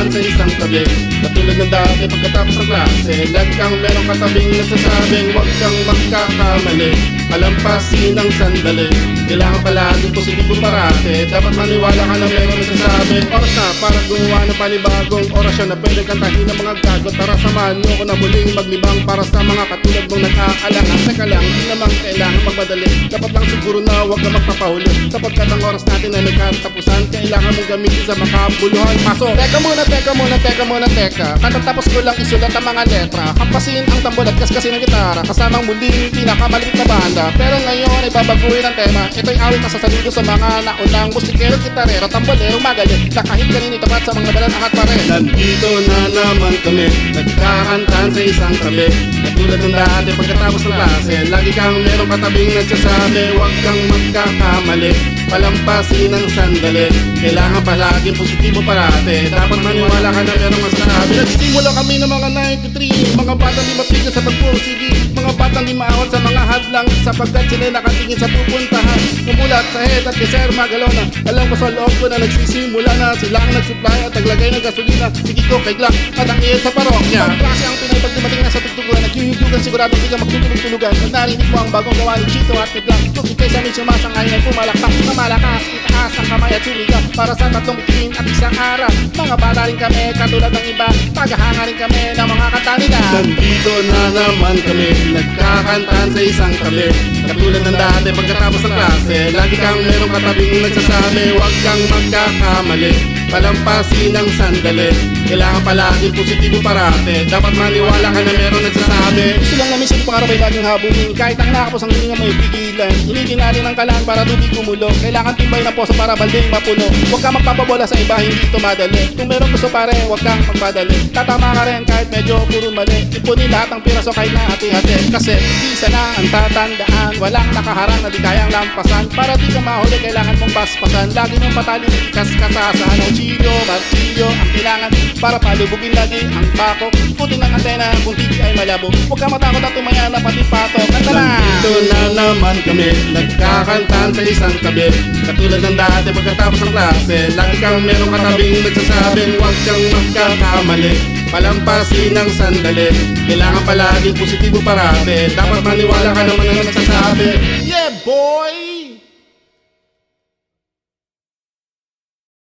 nagkakantahan sa isang tabi. Katulad ng dati pagkatapos ng klase, lagi kang merong katabing nagsasabing huwag kang magkakamali, palampasin ng sandali. Kailangan palagi positibo parate, dapat maniwala ka na meron nagsasabi. Oras na para gumawa ng panibagong orasyon na pwede kantahin ng mga gago. Tara samahan mo ko na muling maglibang para sa mga katulad mong nag-aalangan. Teka lang, di naman kailangan magmadali, dapat lang siguro na huwag ka magpapahuli. Sapagkat ang oras natin na nagkatapusan, kailangan mong gamitin sa makabuluhan. Pasok! Teka muna, katatapos ko lang isulat ang mga letra, hampasin ang tambol at kaskasin ng gitara, kasamang muling pinakamaliit na banda. Pero ngayon ay babaguhin ang tema. Ito'y awit na sasaludo sa mga naunang musikero, gitarero, tambolero, magaling na kahit kanino tapat sa mga balat angat pa rin. Nandito na naman kami, nagkakantahan sa isang tabi. Katulad ng dati pagkatapos ng klase, lagi kang merong katabing nagsasabi huwag kang magkakamali, palampasin ng sandali. Kailangan palaging positibo parate, dapat maniwala ka na merong masasabi. Nagsimula kami ng mga 93, mga batang di mapigil sa pagpursigi, mga batang di maawat sa mga hadlang, sapagkat sila nakatingin sa pupuntahan. Kumulat sa head at kay Sir Magalona, alam ko sa loob ko na nagsisimula na sila ang nagsupply at naglagay ng gasolina. Sige ko kay Glock at ang iyan sa parokya. Ang klase ang Pinoy pag dumating na sa tugtuguran, naghihidugan sigurado hindi ka magtutulog-tulugan. Pag narinig mo ang bagong gawa ni Chito at ni Black, kung ikay sa amin sumasang-ayon ay pumalakpak na malakas, itaas ang kamay at sumigaw para sa tatlong bituin at isang araw. Mga bata rin kami katulad ng iba, paghahanga rin kami ng mga kanta nila. Nandito na naman kami, nagkakantahan sa isang tabi. Katulad ng dati pagkatapos ng klase, lagi kang merong katabing nagsasabi huwag kang magkakamali, palampasin ng sandali. Kailangan palagi positibo parate, dapat maniwala ka na meron nagsasabi. Gusto lang namin sa pangarap ay laging habulin, kahit ang nakapos ang hininga may pigilan. Hinigin natin ang kalaan para tubig kumulo, kailangan timbay ng poso para balding mapuno. Huwag kang magpapabola sa iba, hindi ito madali. Kung meron gusto pare, huwag kang magpadali. Tatama ka rin kahit medyo puro mali, ipunin lahat ng piraso kahit na hati-hati. Kasi isa na ang tatandaan, walang nakaharang na di kayang lampasan. Para di ka mahuli, kailangan mong baspasan. Lagi mong patalin, kaskasasan. Uchilyo, martilyo ang kailangan para palubugin lagi ang bakok. Putin ng antena kung TV ay malabo. Huwag ka matakot at tumaya na pati patok. Kanta na! Nandito na naman kami, nagkakantahan sa isang tabi. Katulad ng dati pagkatapos ng klase, lagi kang merong katabing nagsasabing huwag kang magkakamali, palampasin ng sandali. Kailangan palaging positibo parate, dapat maniwala ka naman ang nagsasabi. Yeah boy!